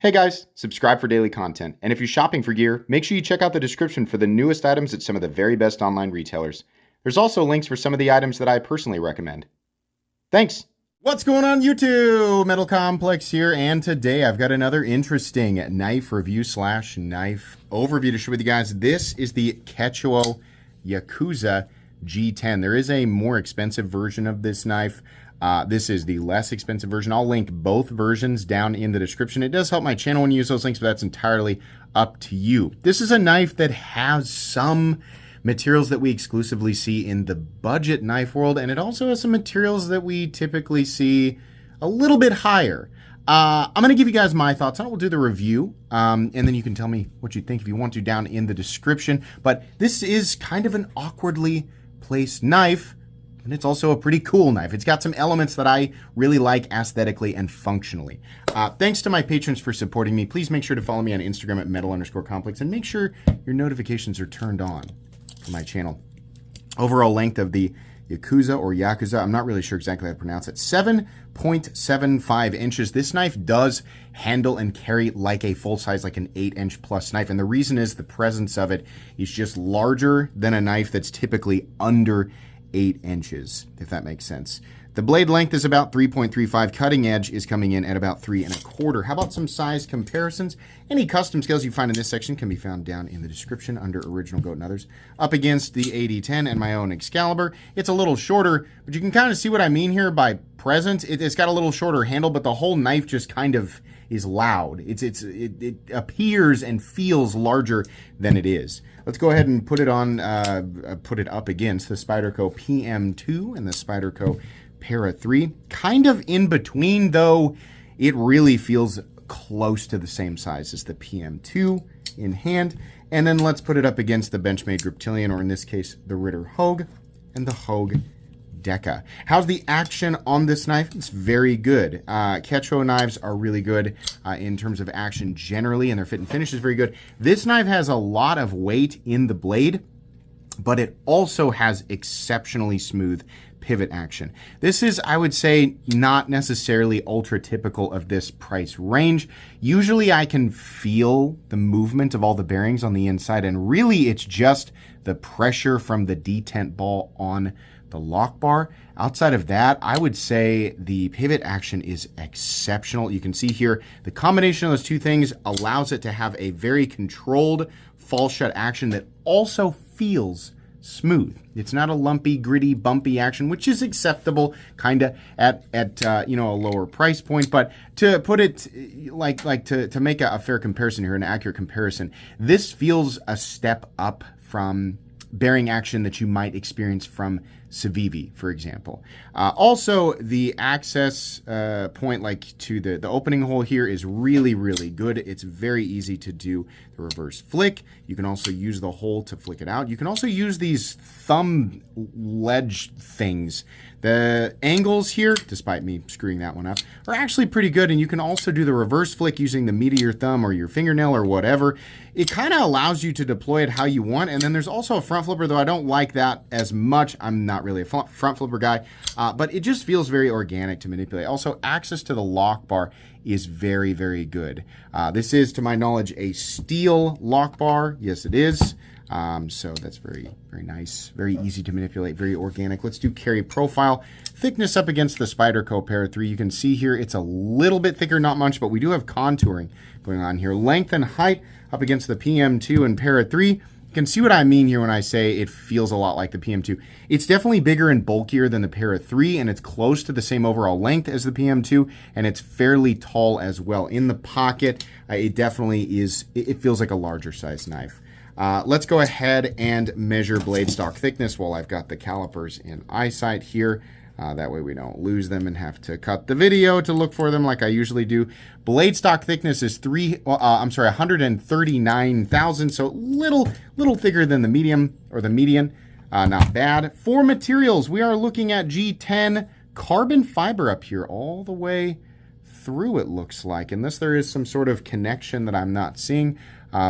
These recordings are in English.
Hey guys, subscribe for daily content, and if you're shopping for gear, make sure you check out the description for the newest items at some of the very best online retailers. There's also links for some of the items that I personally recommend. Thanks! What's going on YouTube? Metal Complex here, and today I've got another interesting knife review / knife overview to share with you guys. This is the Ketuo Yakuza G10. There is a more expensive version of this knife. This is the less expensive version. I'll link both versions down in the description. It does help my channel when you use those links, but that's entirely up to you. This is a knife that has some materials that we exclusively see in the budget knife world, and it also has some materials that we typically see a little bit higher. I'm going to give you guys my thoughts on it. We'll do the review, and then you can tell me what you think if you want to down in the description. But this is kind of an awkwardly placed knife, and it's also a pretty cool knife. It's got some elements that I really like aesthetically and functionally. Thanks to my patrons for supporting me. Please make sure to follow me on Instagram at metal_complex, and make sure your notifications are turned on for my channel. Overall length of the Yakuza, I'm not really sure exactly how to pronounce it, 7.75 inches. This knife does handle and carry like a full size, like an 8-inch plus knife. And the reason is the presence of it is just larger than a knife that's typically under 8 inches, if that makes sense. The blade length is about 3.35. Cutting edge is coming in at about 3.25. How about some size comparisons? Any custom scales you find in this section can be found down in the description under Original Goat and Others. Up against the AD10 and my own Excalibur, it's a little shorter, but you can kind of see what I mean here by presence. It's got a little shorter handle, but the whole knife just kind of is loud. It appears and feels larger than it is. Let's go ahead and put it on, put it up against the Spyderco PM2 and the Spyderco Para 3. Kind of in between, though it really feels close to the same size as the PM2 in hand. And then let's put it up against the Benchmade Griptilian, or in this case, the Ritter Hogue and the Hogue Deca. How's the action on this knife? It's very good. Ketuo knives are really good in terms of action generally, and their fit and finish is very good. This knife has a lot of weight in the blade, but it also has exceptionally smooth pivot action. This is, I would say, not necessarily ultra typical of this price range. Usually I can feel the movement of all the bearings on the inside, and really it's just the pressure from the detent ball on the lock bar. Outside of that, I would say the pivot action is exceptional. You can see here the combination of those two things allows it to have a very controlled fall shut action that also feels smooth. It's not a lumpy, gritty, bumpy action, which is acceptable kind of at you know, a lower price point. But to put it to make a fair comparison here, an accurate comparison, this feels a step up from bearing action that you might experience from Civivi, for example. Also, the access point, like to the opening hole here, is really, really good. It's very easy to do the reverse flick. You can also use the hole to flick it out. You can also use these thumb ledge things. The angles here, despite me screwing that one up, are actually pretty good, and you can also do the reverse flick using the meat of your thumb or your fingernail or whatever. It kind of allows you to deploy it how you want, and then there's also a front flipper, though I don't like that as much. I'm not really a front flipper guy, but it just feels very organic to manipulate. Also, access to the lock bar is very, very good. This is, to my knowledge, a steel lock bar. Yes, it is. So that's very, very nice, very easy to manipulate, very organic. Let's do carry profile. Thickness up against the Spyderco Para 3. You can see here it's a little bit thicker, not much, but we do have contouring going on here. Length and height up against the PM2 and Para 3. You can see what I mean here when I say it feels a lot like the PM2. It's definitely bigger and bulkier than the Para 3, and it's close to the same overall length as the PM2, and it's fairly tall as well. In the pocket, it definitely is, it feels like a larger size knife. Let's go ahead and measure blade stock thickness while I've got the calipers in eyesight here. That way we don't lose them and have to cut the video to look for them like I usually do. Blade stock thickness is 139 thousandths, so little thicker than the medium or the median. Not bad. For materials, we are looking at G10 carbon fiber up here all the way through, it looks like, unless there is some sort of connection that I'm not seeing.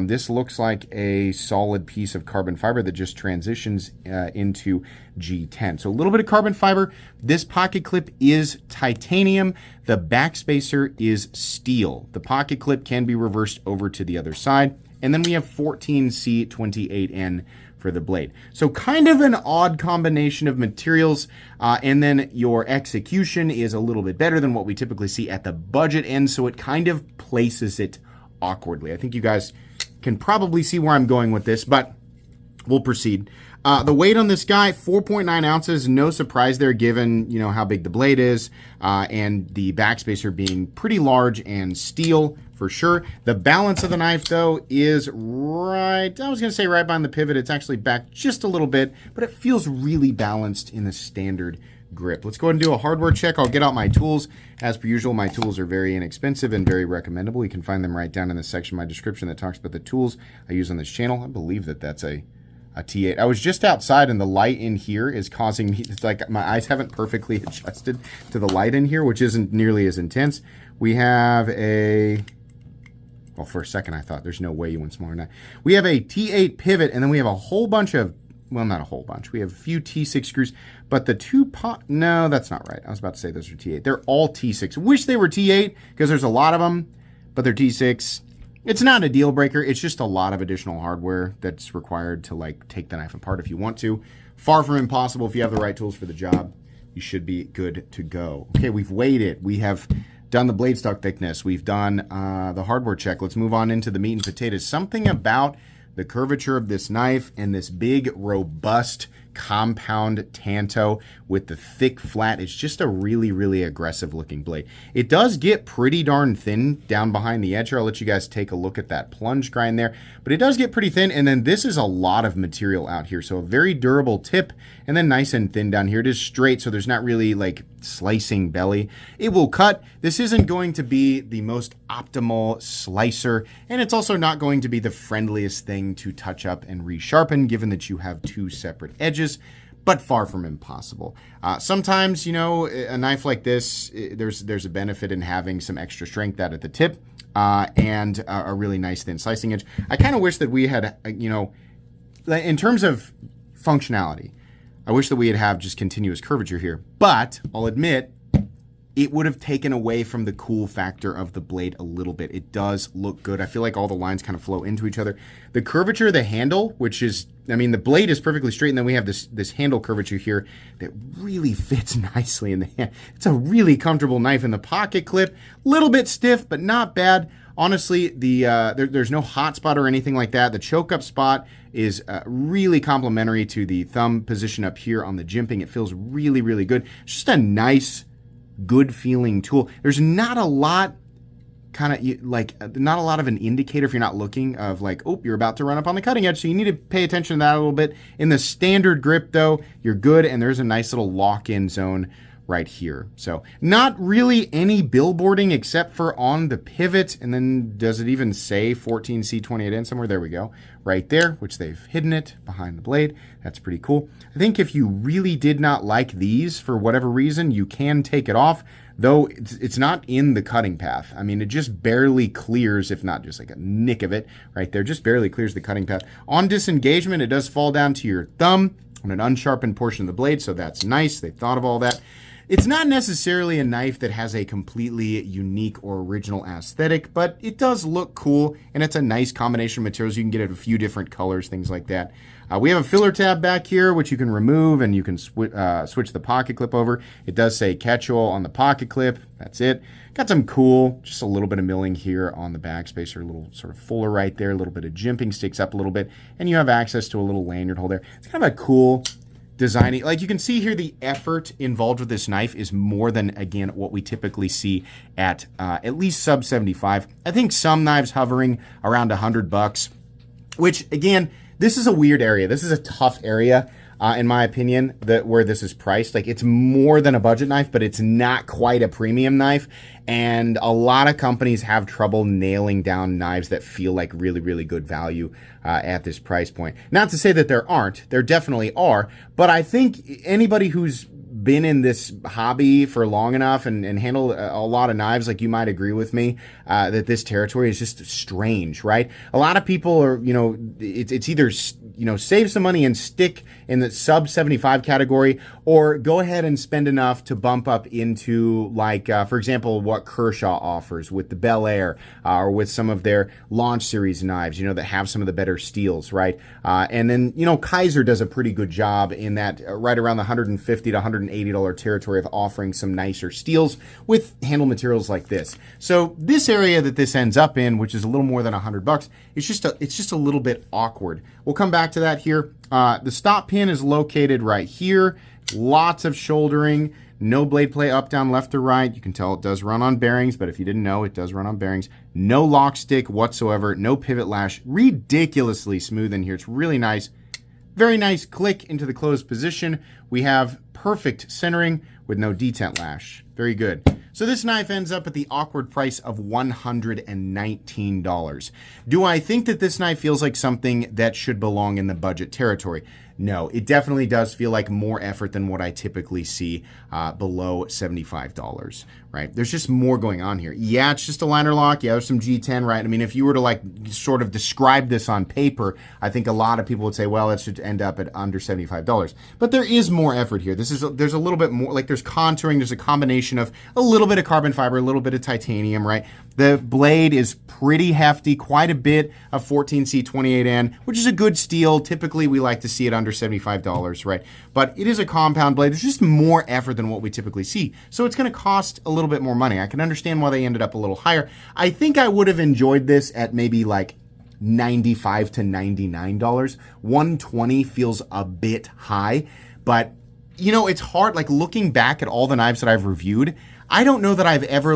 This looks like a solid piece of carbon fiber that just transitions into G10. So a little bit of carbon fiber. This pocket clip is titanium. The backspacer is steel. The pocket clip can be reversed over to the other side. And then we have 14C28N for the blade. So kind of an odd combination of materials, and then your execution is a little bit better than what we typically see at the budget end, so it kind of places it awkwardly. I think you guys can probably see where I'm going with this, but we'll proceed. The weight on this guy, 4.9 ounces. No surprise there, given how big the blade is, and the backspacer being pretty large and steel for sure. The balance of the knife, though, is right. I was going to say right behind the pivot. It's actually back just a little bit, but it feels really balanced in the standard grip. Let's go ahead and do a hardware check. I'll get out my tools. As per usual, my tools are very inexpensive and very recommendable. You can find them right down in the section of my description that talks about the tools I use on this channel. I believe that that's a T8. I was just outside and the light in here is causing me, it's like my eyes haven't perfectly adjusted to the light in here, which isn't nearly as intense. We have a, well, for a second I thought there's no way you went smaller than that. We have a T8 pivot, and then we have a whole bunch of, well, not a whole bunch. We have a few T6 screws, but the no, that's not right. I was about to say those are T8. They're all T6. Wish they were T8 because there's a lot of them, but they're T6. It's not a deal breaker. It's just a lot of additional hardware that's required to like take the knife apart if you want to. Far from impossible. If you have the right tools for the job, you should be good to go. Okay, we've weighed it. We have done the blade stock thickness. We've done the hardware check. Let's move on into the meat and potatoes. Something about the curvature of this knife and this big, robust, compound tanto with the thick flat. It's just a really, really aggressive looking blade. It does get pretty darn thin down behind the edge here. I'll let you guys take a look at that plunge grind there, but it does get pretty thin. And then this is a lot of material out here. So a very durable tip, and then nice and thin down here. It is straight, so there's not really like slicing belly. It will cut. This isn't going to be the most optimal slicer, and it's also not going to be the friendliest thing to touch up and resharpen, given that you have two separate edges, but far from impossible. Sometimes, a knife like this, there's a benefit in having some extra strength out at the tip and a really nice thin slicing edge. I kind of wish that we had, in terms of functionality, I wish that we had just continuous curvature here, but I'll admit it would have taken away from the cool factor of the blade a little bit. It does look good. I feel like all the lines kind of flow into each other. The curvature of the handle, which is, the blade is perfectly straight, and then we have this handle curvature here that really fits nicely in the hand. It's a really comfortable knife in the pocket clip. A little bit stiff, but not bad. Honestly, there's no hot spot or anything like that. The choke up spot is really complementary to the thumb position up here on the jimping. It feels really, really good. It's just a nice, good feeling tool. There's not a lot not a lot of an indicator if you're not looking of like, oh, you're about to run up on the cutting edge. So you need to pay attention to that a little bit. In the standard grip though, you're good. And there's a nice little lock-in zone right here. So not really any billboarding except for on the pivot. And then does it even say 14C28N somewhere? There we go. Right there, which they've hidden it behind the blade. That's pretty cool. I think if you really did not like these for whatever reason, you can take it off, though it's not in the cutting path. It just barely clears, if not just like a nick of it right there, just barely clears the cutting path. On disengagement, it does fall down to your thumb on an unsharpened portion of the blade, so that's nice. They thought of all that. It's not necessarily a knife that has a completely unique or original aesthetic, but it does look cool, and it's a nice combination of materials. You can get it a few different colors, things like that. We have a filler tab back here, which you can remove, and you can switch the pocket clip over. It does say Ketuo on the pocket clip. That's it. Got some cool, just a little bit of milling here on the backspacer, a little sort of fuller right there, a little bit of jimping, sticks up a little bit, and you have access to a little lanyard hole there. It's kind of a cool designing. Like you can see here, the effort involved with this knife is more than, again, what we typically see at least sub 75. I think some knives hovering around $100, which again, this is a weird area. This is a tough area, in my opinion, where this is priced. Like it's more than a budget knife, but it's not quite a premium knife. And a lot of companies have trouble nailing down knives that feel like really, really good value at this price point. Not to say that there aren't. There definitely are. But I think anybody who's been in this hobby for long enough and handled a lot of knives, like you might agree with me that this territory is just strange, right? A lot of people are, it's either, save some money and stick in the sub 75 category, or go ahead and spend enough to bump up into, like, for example, what Kershaw offers with the Bel Air or with some of their launch series knives, that have some of the better steels, right? And then, Kaiser does a pretty good job in that right around the $150 to $180 territory of offering some nicer steels with handle materials like this. So this area that this ends up in, which is a little more than $100, it's just a little bit awkward. We'll come back to that here. The stop pin is located right here. Lots of shouldering. No blade play up, down, left, or right. You can tell it does run on bearings, but if you didn't know, it does run on bearings. No lock stick whatsoever. No pivot lash. Ridiculously smooth in here. It's really nice. Very nice click into the closed position. We have perfect centering with no detent lash. Very good. So this knife ends up at the awkward price of $119. Do I think that this knife feels like something that should belong in the budget territory? No, it definitely does feel like more effort than what I typically see below $75, right? There's just more going on here. Yeah, it's just a liner lock. Yeah, there's some G10, right? I mean, if you were to like sort of describe this on paper, I think a lot of people would say, well, it should end up at under $75. But there is more effort here. There's a little bit more, like there's contouring, there's a combination of a little bit of carbon fiber, a little bit of titanium, right? The blade is pretty hefty, quite a bit of 14C28N, which is a good steel. Typically, we like to see it under $75, right? But it is a compound blade. There's just more effort than what we typically see. So it's going to cost a little bit more money. I can understand why they ended up a little higher. I think I would have enjoyed this at maybe like $95 to $99. $120 feels a bit high, but it's hard. Like looking back at all the knives that I've reviewed, I don't know that I've ever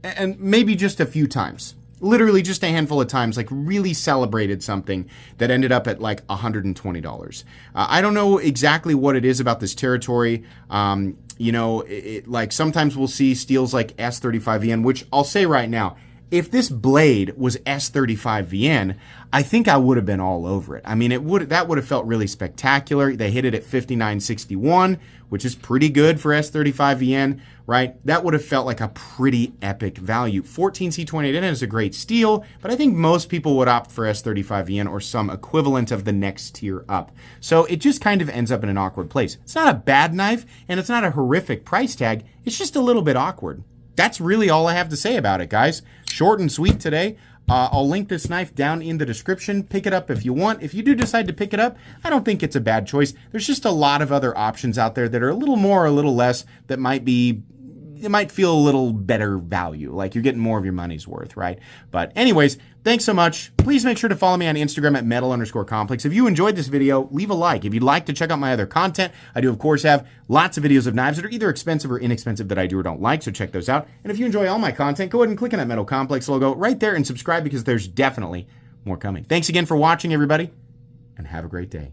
and maybe just a few times, literally just a handful of times, like really celebrated something that ended up at like $120. I don't know exactly what it is about this territory. Like sometimes we'll see steels like S35VN, which I'll say right now, if this blade was S35VN, I think I would have been all over it. I mean, that would have felt really spectacular. They hit it at 59.61, which is pretty good for S35VN, right? That would have felt like a pretty epic value. 14C28N is a great steel, but I think most people would opt for S35VN or some equivalent of the next tier up. So it just kind of ends up in an awkward place. It's not a bad knife, and it's not a horrific price tag. It's just a little bit awkward. That's really all I have to say about it, guys. Short and sweet today. I'll link this knife down in the description. Pick it up if you want. If you do decide to pick it up, I don't think it's a bad choice. There's just a lot of other options out there that are a little more or a little less that it might feel a little better value, like you're getting more of your money's worth, right? But anyways, thanks so much. Please make sure to follow me on Instagram at metal_complex. If you enjoyed this video, leave a like. If you'd like to check out my other content, I do, of course, have lots of videos of knives that are either expensive or inexpensive that I do or don't like, so check those out. And if you enjoy all my content, go ahead and click on that Metal Complex logo right there and subscribe because there's definitely more coming. Thanks again for watching, everybody, and have a great day.